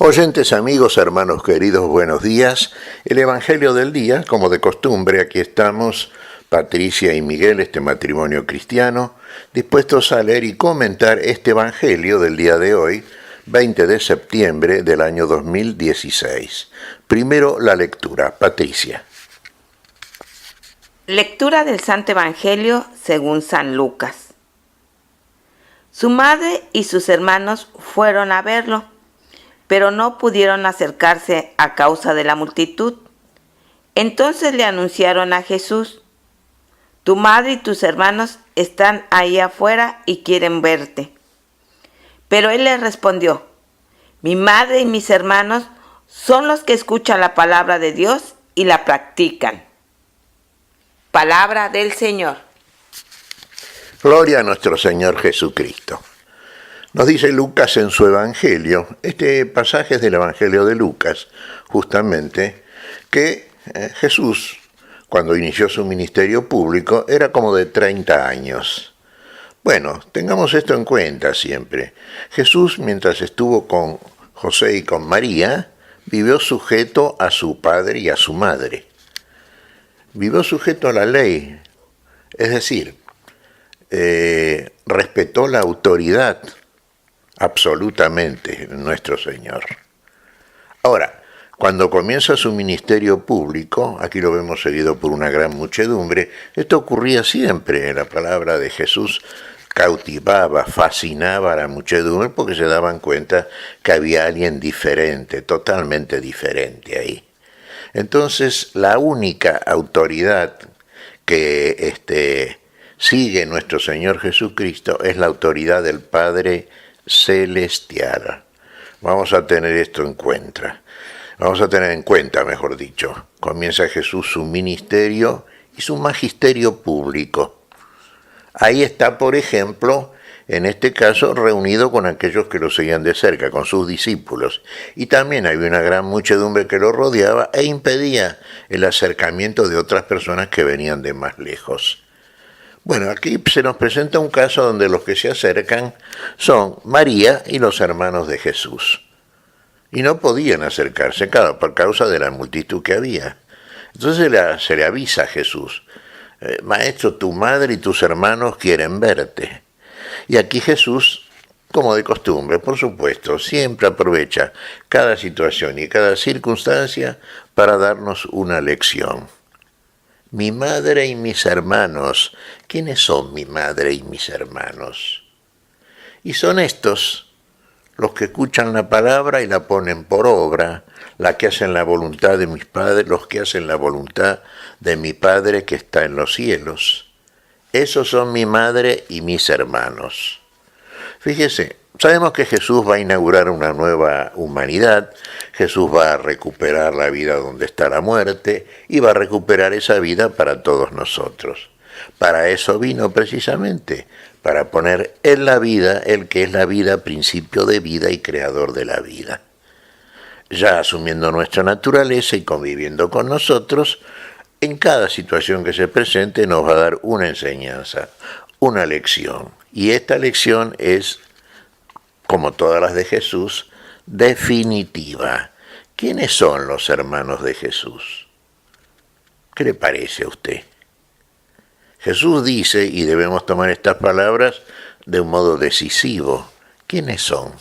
Oyentes, amigos, hermanos queridos, buenos días. El Evangelio del día, como de costumbre, aquí estamos, Patricia y Miguel, este matrimonio cristiano, dispuestos a leer y comentar este Evangelio del día de hoy, 20 de septiembre del año 2016. Primero la lectura. Patricia. Lectura del Santo Evangelio según San Lucas. Su madre y sus hermanos fueron a verlo, pero no pudieron acercarse a causa de la multitud. Entonces le anunciaron a Jesús: tu madre y tus hermanos están ahí afuera y quieren verte. Pero él les respondió: mi madre y mis hermanos son los que escuchan la palabra de Dios y la practican. Palabra del Señor. Gloria a nuestro Señor Jesucristo. Nos dice Lucas en su Evangelio, este pasaje es del Evangelio de Lucas, justamente, que Jesús, cuando inició su ministerio público, era como de 30 años. Bueno, tengamos esto en cuenta siempre. Jesús, mientras estuvo con José y con María, vivió sujeto a su padre y a su madre. Vivió sujeto a la ley, es decir, respetó la autoridad absolutamente nuestro Señor. Ahora, cuando comienza su ministerio público, aquí lo vemos seguido por una gran muchedumbre, esto ocurría siempre. La palabra de Jesús cautivaba, fascinaba a la muchedumbre porque se daban cuenta que había alguien diferente, totalmente diferente ahí. Entonces, la única autoridad que sigue nuestro Señor Jesucristo es la autoridad del Padre Celestial. Vamos a tener esto en cuenta. Vamos a tener en cuenta, mejor dicho. Comienza Jesús su ministerio y su magisterio público. Ahí está, por ejemplo, en este caso, reunido con aquellos que lo seguían de cerca, con sus discípulos. Y también había una gran muchedumbre que lo rodeaba e impedía el acercamiento de otras personas que venían de más lejos. Bueno, aquí se nos presenta un caso donde los que se acercan son María y los hermanos de Jesús. Y no podían acercarse, claro, por causa de la multitud que había. Entonces se le avisa a Jesús: maestro, tu madre y tus hermanos quieren verte. Y aquí Jesús, como de costumbre, por supuesto, siempre aprovecha cada situación y cada circunstancia para darnos una lección. Mi madre y mis hermanos. ¿Quiénes son mi madre y mis hermanos? Y son estos los que escuchan la palabra y la ponen por obra, la que hacen la voluntad de mis padres, los que hacen la voluntad de mi Padre que está en los cielos. Esos son mi madre y mis hermanos. Fíjese, sabemos que Jesús va a inaugurar una nueva humanidad. Jesús va a recuperar la vida donde está la muerte y va a recuperar esa vida para todos nosotros. Para eso vino precisamente, para poner en la vida el que es la vida, principio de vida y creador de la vida. Ya asumiendo nuestra naturaleza y conviviendo con nosotros, en cada situación que se presente nos va a dar una enseñanza, una lección. Y esta lección es, como todas las de Jesús, definitiva. ¿Quiénes son los hermanos de Jesús? ¿Qué le parece a usted? Jesús dice, y debemos tomar estas palabras de un modo decisivo, ¿quiénes son?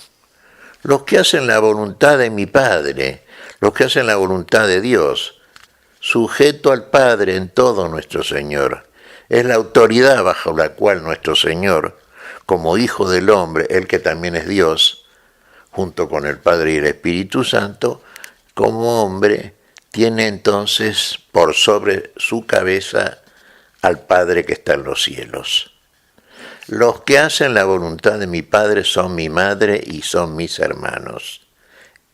Los que hacen la voluntad de mi Padre, los que hacen la voluntad de Dios, sujeto al Padre en todo nuestro Señor. Es la autoridad bajo la cual nuestro Señor, como Hijo del Hombre, Él que también es Dios, junto con el Padre y el Espíritu Santo, como hombre, tiene entonces por sobre su cabeza al Padre que está en los cielos. Los que hacen la voluntad de mi Padre son mi madre y son mis hermanos.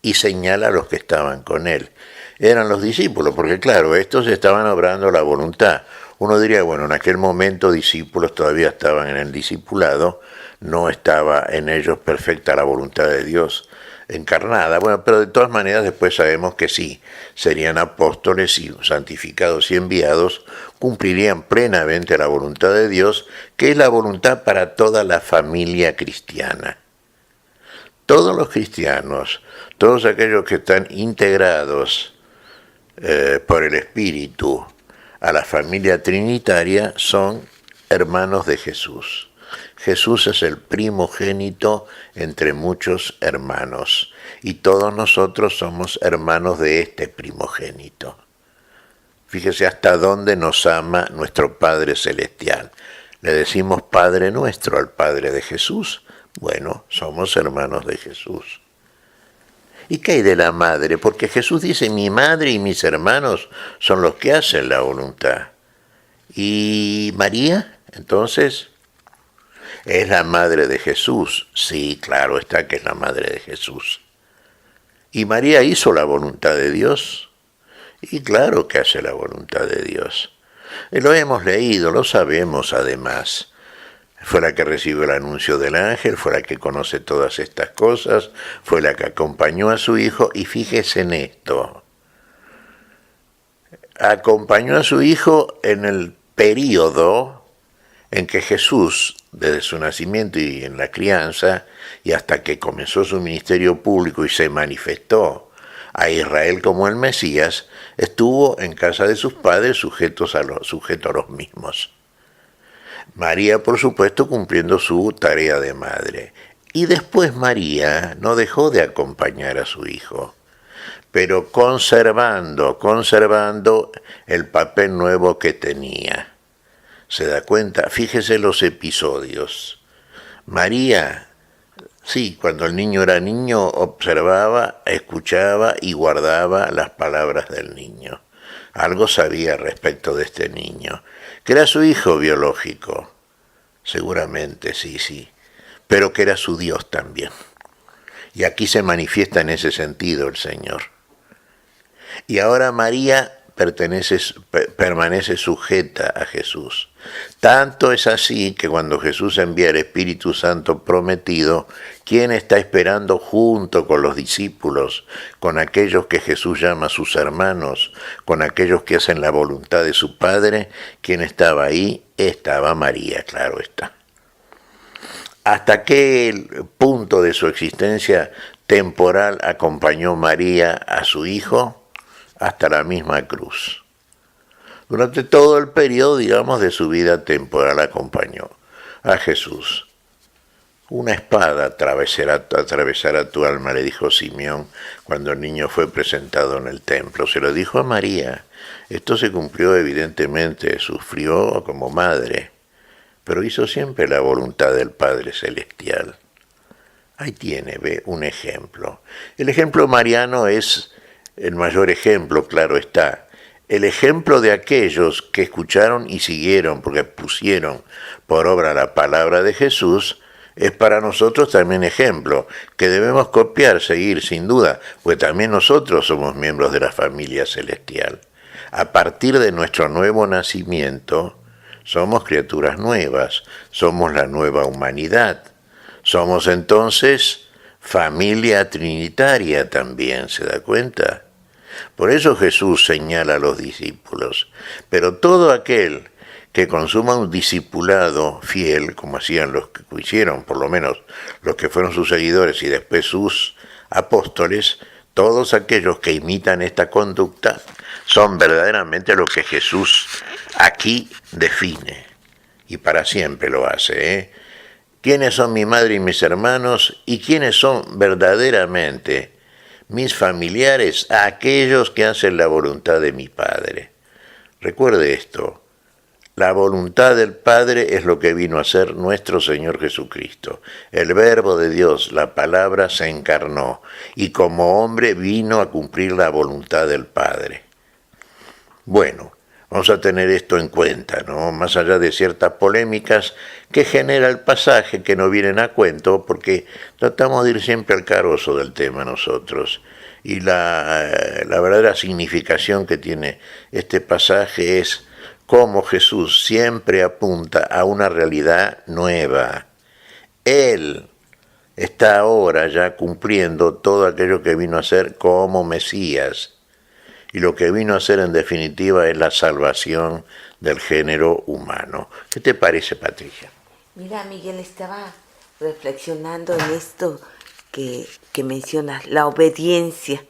Y señala a los que estaban con él. Eran los discípulos, porque claro, estos estaban obrando la voluntad. Uno diría, bueno, en aquel momento discípulos todavía estaban en el discipulado, no estaba en ellos perfecta la voluntad de Dios encarnada. Bueno, pero de todas maneras después sabemos que sí, serían apóstoles y santificados y enviados, cumplirían plenamente la voluntad de Dios, que es la voluntad para toda la familia cristiana. Todos los cristianos, todos aquellos que están integrados por el Espíritu a la familia trinitaria son hermanos de Jesús. Jesús es el primogénito entre muchos hermanos y todos nosotros somos hermanos de este primogénito. Fíjese hasta dónde nos ama nuestro Padre Celestial. Le decimos Padre nuestro al Padre de Jesús. Bueno, somos hermanos de Jesús. ¿Y qué hay de la madre? Porque Jesús dice, mi madre y mis hermanos son los que hacen la voluntad. ¿Y María? Entonces, ¿es la madre de Jesús? Sí, claro está que es la madre de Jesús. ¿Y María hizo la voluntad de Dios? Y claro que hace la voluntad de Dios. Lo hemos leído, lo sabemos además. Fue la que recibió el anuncio del ángel, fue la que conoce todas estas cosas, fue la que acompañó a su hijo, y fíjese en esto. Acompañó a su hijo en el período en que Jesús, desde su nacimiento y en la crianza, y hasta que comenzó su ministerio público y se manifestó a Israel como el Mesías, estuvo en casa de sus padres sujeto a los mismos. María, por supuesto, cumpliendo su tarea de madre. Y después María no dejó de acompañar a su hijo, pero conservando el papel nuevo que tenía. ¿Se da cuenta? Fíjese los episodios. María, sí, cuando el niño era niño, observaba, escuchaba y guardaba las palabras del niño. Algo sabía respecto de este niño, que era su hijo biológico, seguramente, sí, pero que era su Dios también. Y aquí se manifiesta en ese sentido el Señor. Y ahora María permanece sujeta a Jesús. Tanto es así que cuando Jesús envía el Espíritu Santo prometido, ¿quién está esperando junto con los discípulos, con aquellos que Jesús llama sus hermanos, con aquellos que hacen la voluntad de su Padre? ¿Quién estaba ahí? Estaba María, claro está. ¿Hasta qué punto de su existencia temporal acompañó María a su hijo? Hasta la misma cruz. Durante todo el periodo, digamos, de su vida temporal acompañó a Jesús. Una espada atravesará tu alma, le dijo Simeón cuando el niño fue presentado en el templo. Se lo dijo a María. Esto se cumplió evidentemente, sufrió como madre, pero hizo siempre la voluntad del Padre Celestial. Ahí tiene, ve, un ejemplo. El ejemplo mariano es el mayor ejemplo, claro está. El ejemplo de aquellos que escucharon y siguieron, porque pusieron por obra la palabra de Jesús, es para nosotros también ejemplo, que debemos copiar, seguir, sin duda, pues también nosotros somos miembros de la familia celestial. A partir de nuestro nuevo nacimiento, somos criaturas nuevas, somos la nueva humanidad. Somos entonces familia trinitaria también, ¿se da cuenta? Por eso Jesús señala a los discípulos, pero todo aquel que consuma un discipulado fiel, como hacían los que hicieron, por lo menos los que fueron sus seguidores y después sus apóstoles, todos aquellos que imitan esta conducta son verdaderamente lo que Jesús aquí define, y para siempre lo hace, ¿Quiénes son mi madre y mis hermanos? ¿Y quiénes son verdaderamente mis familiares? Aquellos que hacen la voluntad de mi Padre. Recuerde esto, la voluntad del Padre es lo que vino a ser nuestro Señor Jesucristo. El Verbo de Dios, la palabra, se encarnó y como hombre vino a cumplir la voluntad del Padre. Bueno, vamos a tener esto en cuenta, ¿no? Más allá de ciertas polémicas que genera el pasaje, que no vienen a cuento, porque tratamos de ir siempre al carozo del tema nosotros. Y la verdadera significación que tiene este pasaje es cómo Jesús siempre apunta a una realidad nueva. Él está ahora ya cumpliendo todo aquello que vino a ser como Mesías. Y lo que vino a ser en definitiva es la salvación del género humano. ¿Qué te parece, Patricia? Mira, Miguel, estaba reflexionando en esto que mencionas, la obediencia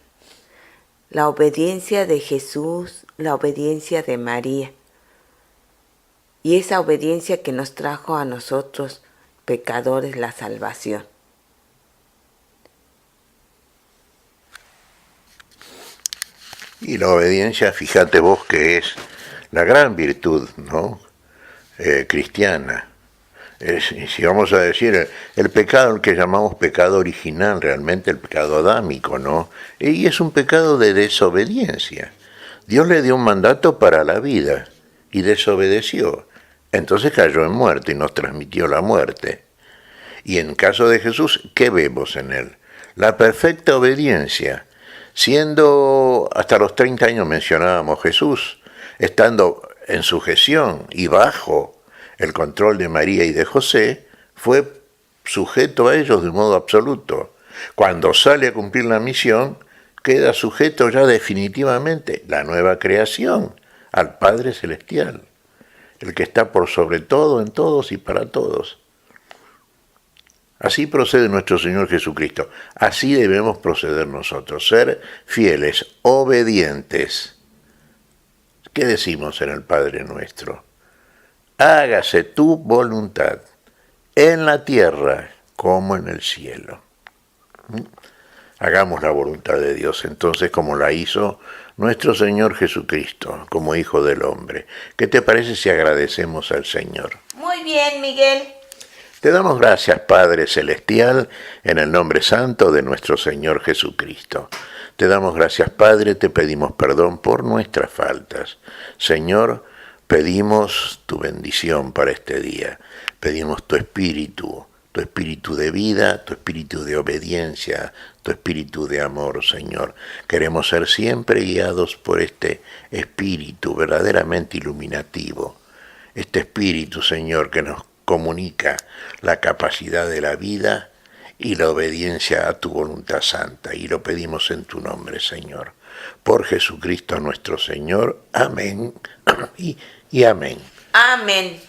de Jesús, la obediencia de María, y esa obediencia que nos trajo a nosotros, pecadores, la salvación. Y la obediencia, fíjate vos que es la gran virtud, ¿no? Cristiana. Si vamos a decir, el pecado, el que llamamos pecado original, realmente el pecado adámico, ¿no? Y es un pecado de desobediencia. Dios le dio un mandato para la vida y desobedeció. Entonces cayó en muerte y nos transmitió la muerte. Y en caso de Jesús, ¿qué vemos en él? La perfecta obediencia. Siendo hasta los 30 años mencionábamos Jesús, estando en sujeción y bajo el control de María y de José, fue sujeto a ellos de un modo absoluto. Cuando sale a cumplir la misión, queda sujeto ya definitivamente, la nueva creación, al Padre Celestial, el que está por sobre todo, en todos y para todos. Así procede nuestro Señor Jesucristo. Así debemos proceder nosotros, ser fieles, obedientes. ¿Qué decimos en el Padre Nuestro? Hágase tu voluntad, en la tierra como en el cielo. Hagamos la voluntad de Dios entonces como la hizo nuestro Señor Jesucristo, como Hijo del Hombre. ¿Qué te parece si agradecemos al Señor? Muy bien, Miguel. Te damos gracias, Padre Celestial, en el nombre santo de nuestro Señor Jesucristo. Te damos gracias, Padre, te pedimos perdón por nuestras faltas. Señor, pedimos tu bendición para este día. Pedimos tu espíritu de vida, tu espíritu de obediencia, tu espíritu de amor, Señor. Queremos ser siempre guiados por este espíritu verdaderamente iluminativo. Este espíritu, Señor, que nos comunica la capacidad de la vida y la obediencia a tu voluntad santa. Y lo pedimos en tu nombre, Señor. Por Jesucristo nuestro Señor. Amén y amén. Amén.